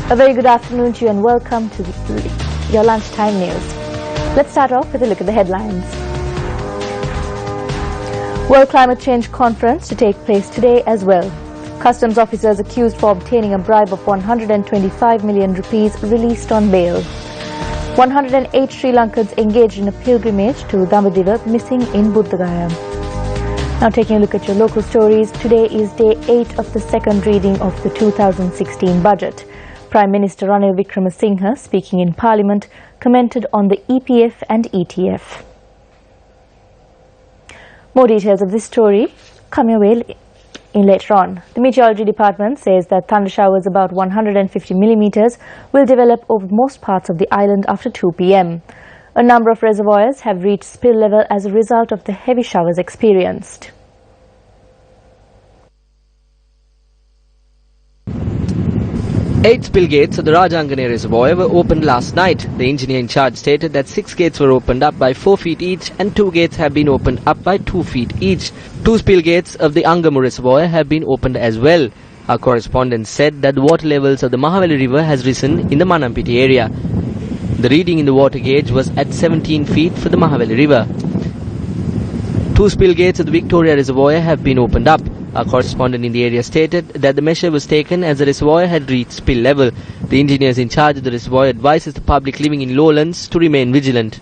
A very good afternoon to you and welcome to your lunchtime news. Let's start off with a look at the headlines. World Climate Change Conference to take place today as well. Customs officers accused for obtaining a bribe of 125 million rupees released on bail. 108 Sri Lankans engaged in a pilgrimage to Dambadiva missing in Buddha Gaya. Now taking a look at your local stories, today is day 8 of the second reading of the 2016 budget. Prime Minister Ranil Wickremesinghe, speaking in Parliament, commented on the EPF and ETF. More details of this story come your way in later on. The Meteorology Department says that thunder showers about 150 millimeters will develop over most parts of the island after 2 p.m. A number of reservoirs have reached spill level as a result of the heavy showers experienced. Eight spill gates of the Rajangane Reservoir were opened last night. The engineer in charge stated that 6 gates were opened up by 4 feet each and 2 gates have been opened up by 2 feet each. 2 spill gates of the Angamu Reservoir have been opened as well. Our correspondent said that the water levels of the Mahaveli River has risen in the Manampiti area. The reading in the water gauge was at 17 feet for the Mahaveli River. 2 spill gates of the Victoria Reservoir have been opened up. Our correspondent in the area stated that the measure was taken as the reservoir had reached spill level. The engineers in charge of the reservoir advises the public living in lowlands to remain vigilant.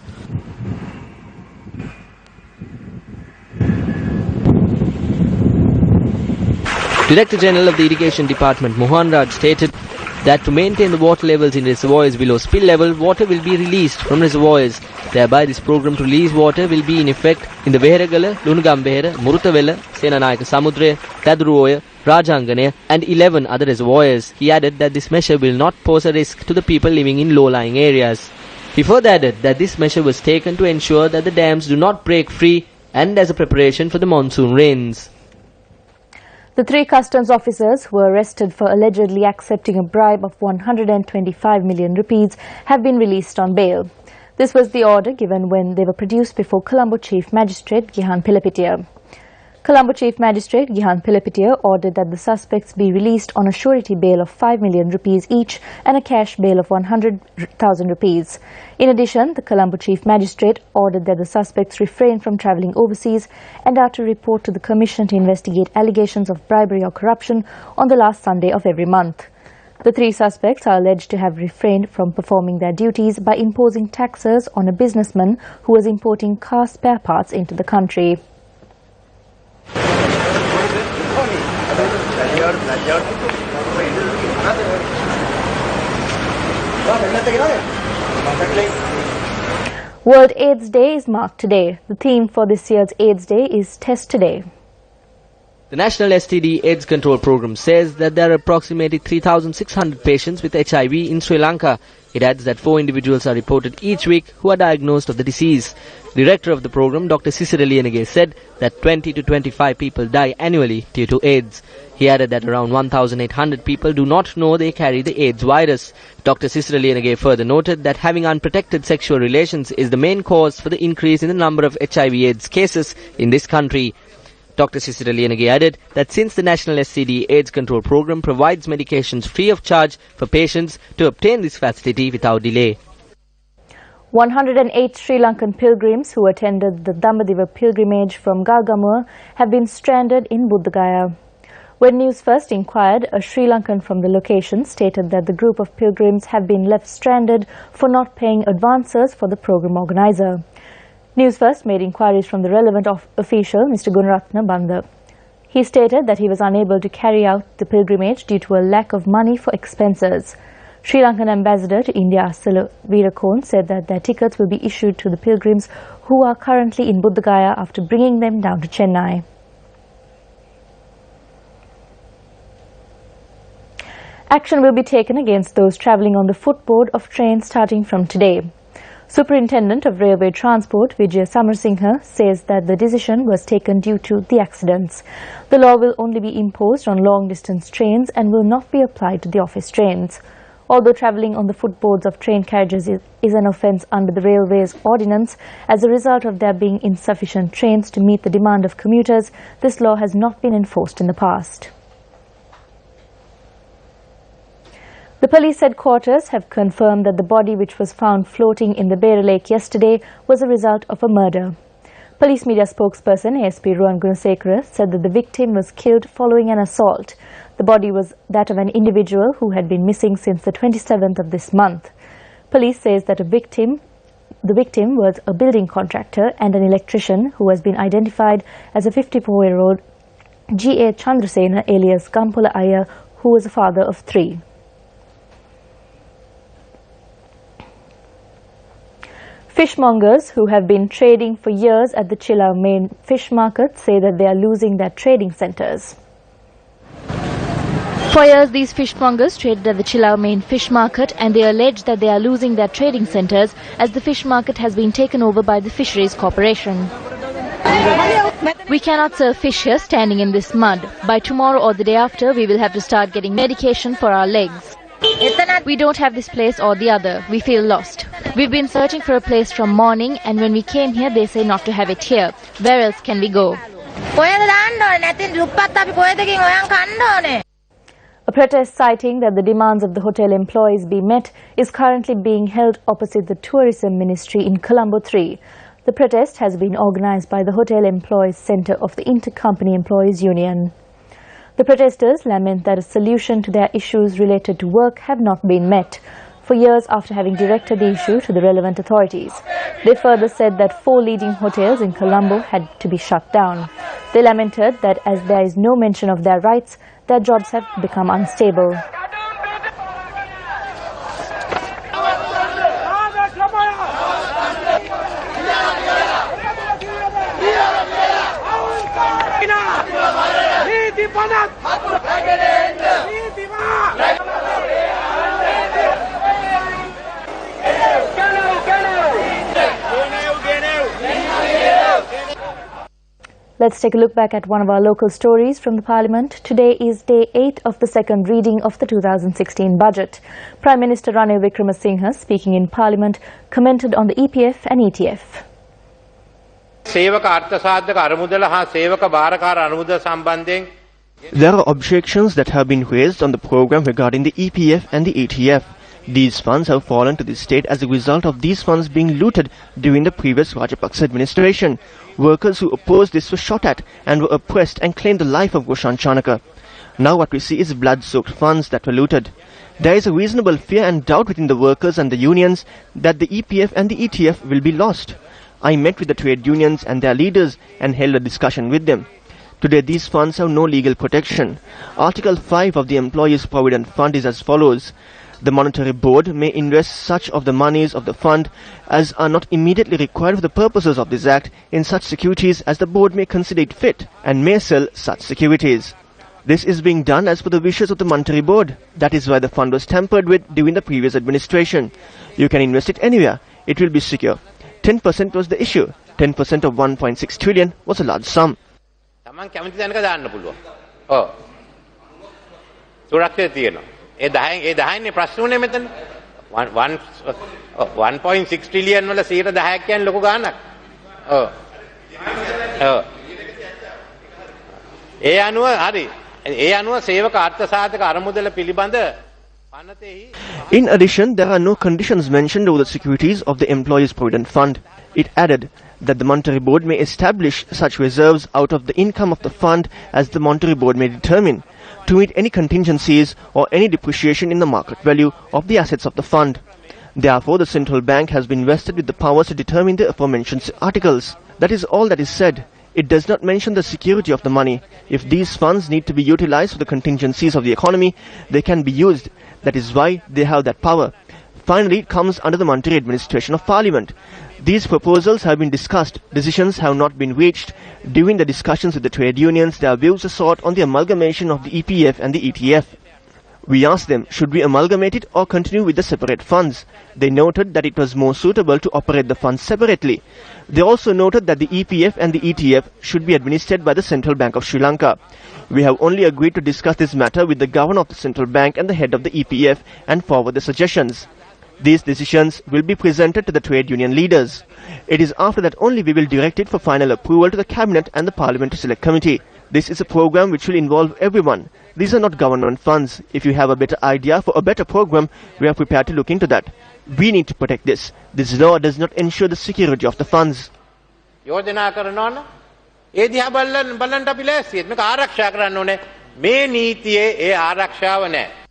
Director General of the Irrigation Department Mohan Raj stated that to maintain the water levels in reservoirs below spill level, water will be released from reservoirs. Thereby, this program to release water will be in effect in the Veheragala, Lunugambehera, Murutawela, Senanayaka Samudre, Tadruoya, Rajangane and 11 other reservoirs. He added that this measure will not pose a risk to the people living in low-lying areas. He further added that this measure was taken to ensure that the dams do not break free and as a preparation for the monsoon rains. The 3 customs officers who were arrested for allegedly accepting a bribe of 125 million rupees have been released on bail. This was the order given when they were produced before Colombo Chief Magistrate Gihan Pilapitiya. Colombo Chief Magistrate Gihan Pilapitiya ordered that the suspects be released on a surety bail of 5 million rupees each and a cash bail of 100,000 rupees. In addition, the Colombo Chief Magistrate ordered that the suspects refrain from travelling overseas and are to report to the Commission to investigate allegations of bribery or corruption on the last Sunday of every month. The 3 suspects are alleged to have refrained from performing their duties by imposing taxes on a businessman who was importing car spare parts into the country. World AIDS Day is marked today. The theme for this year's AIDS Day is Test Today. The National STD AIDS Control Program says that there are approximately 3,600 patients with HIV in Sri Lanka. It adds that 4 individuals are reported each week who are diagnosed of the disease. The director of the program, Dr. Sisiraliyanage, said that 20 to 25 people die annually due to AIDS. He added that around 1,800 people do not know they carry the AIDS virus. Dr. Sisiraliyanage further noted that having unprotected sexual relations is the main cause for the increase in the number of HIV/AIDS cases in this country. Dr. Sisiraliyanage added that since the National STD AIDS Control Program provides medications free of charge for patients to obtain this facility without delay. 108 Sri Lankan pilgrims who attended the Dambadiva pilgrimage from Galgamur have been stranded in Buddha Gaya. When Newsfirst inquired, a Sri Lankan from the location stated that the group of pilgrims have been left stranded for not paying advances for the program organizer. Newsfirst made inquiries from the relevant official, Mr. Gunaratna Bandha. He stated that he was unable to carry out the pilgrimage due to a lack of money for expenses. Sri Lankan Ambassador to India Asala Veerakone said that their tickets will be issued to the pilgrims who are currently in Buddha Gaya after bringing them down to Chennai. Action will be taken against those travelling on the footboard of trains starting from today. Superintendent of Railway Transport Vijay Samarasinghe says that the decision was taken due to the accidents. The law will only be imposed on long-distance trains and will not be applied to the office trains. Although travelling on the footboards of train carriages is an offence under the Railways Ordinance, as a result of there being insufficient trains to meet the demand of commuters, this law has not been enforced in the past. The police headquarters have confirmed that the body which was found floating in the Beira Lake yesterday was a result of a murder. Police media spokesperson ASP Ruwan Gunasekara said that the victim was killed following an assault. The body was that of an individual who had been missing since the 27th of this month. Police says that the victim was a building contractor and an electrician who has been identified as a 54-year-old G.A. Chandrasena alias Kampula Iyer, who was a father of 3. Fishmongers who have been trading for years at the Chilao main fish market say that they are losing their trading centres. For years, these fishmongers traded at the Chilao main fish market, and they allege that they are losing their trading centres as the fish market has been taken over by the Fisheries Corporation. We cannot serve fish here standing in this mud. By tomorrow or the day after, we will have to start getting medication for our legs. We don't have this place or the other. We feel lost. We've been searching for a place from morning, and when we came here, they say not to have it here. Where else can we go? A protest citing that the demands of the hotel employees be met is currently being held opposite the Tourism Ministry in Colombo 3. The protest has been organised by the Hotel Employees Centre of the Intercompany Employees Union. The protesters lament that a solution to their issues related to work have not been met for years after having directed the issue to the relevant authorities. They further said that 4 leading hotels in Colombo had to be shut down. They lamented that as there is no mention of their rights, their jobs have become unstable. Let's take a look back at one of our local stories from the Parliament. Today is day 8 of the second reading of the 2016 budget. Prime Minister Ranil Wickremesinghe, speaking in Parliament, commented on the EPF and ETF. There are objections that have been raised on the program regarding the EPF and the ETF. These funds have fallen to the state as a result of these funds being looted during the previous Rajapaksa administration. Workers who opposed this were shot at and were oppressed and claimed the life of Goshan Chanaka. Now what we see is blood-soaked funds that were looted. There is a reasonable fear and doubt within the workers and the unions that the EPF and the ETF will be lost. I met with the trade unions and their leaders and held a discussion with them. Today these funds have no legal protection. Article 5 of the Employees Provident Fund is as follows. The Monetary Board may invest such of the monies of the fund as are not immediately required for the purposes of this Act in such securities as the Board may consider it fit and may sell such securities. This is being done as per the wishes of the Monetary Board. That is why the fund was tampered with during the previous administration. You can invest it anywhere. It will be secure. 10% was the issue. 10% of 1.6 trillion was a large sum. ඒ 10න්නේ ප්‍රශ්නේ මෙතන 1.6 trillion වල 10% කියන්නේ ලොකු ගාණක්. ඔව්. ඔව්. ඒ අනුව හරි. ඒ අනුව සේවක අර්ථසාධක අරමුදල පිළිබඳ පනතෙහි. In addition, there are no conditions mentioned over the securities of the Employees Provident Fund. It added that the Monetary Board may establish such reserves out of the income of the fund as the Monetary Board may determine, to meet any contingencies or any depreciation in the market value of the assets of the fund. Therefore, the central bank has been vested with the powers to determine the aforementioned articles. That is all that is said. It does not mention the security of the money. If these funds need to be utilized for the contingencies of the economy, they can be used. That is why they have that power. Finally, it comes under the monetary administration of Parliament. These proposals have been discussed. Decisions have not been reached. During the discussions with the trade unions, their views are sought on the amalgamation of the EPF and the ETF. We asked them, should we amalgamate it or continue with the separate funds? They noted that it was more suitable to operate the funds separately. They also noted that the EPF and the ETF should be administered by the Central Bank of Sri Lanka. We have only agreed to discuss this matter with the governor of the Central Bank and the head of the EPF and forward the suggestions. These decisions will be presented to the trade union leaders. It is after that only we will direct it for final approval to the Cabinet and the Parliamentary Select Committee. This is a program which will involve everyone. These are not government funds. If you have a better idea for a better program, we are prepared to look into that. We need to protect this. This law does not ensure the security of the funds. යෝජනා කරනවා නම් ඒ දිහා බලන්න අපි ලෑස්තියි. මේක ආරක්ෂා කරන්න ඕනේ. මේ නීතියේ ඒ ආරක්ෂාව නැහැ.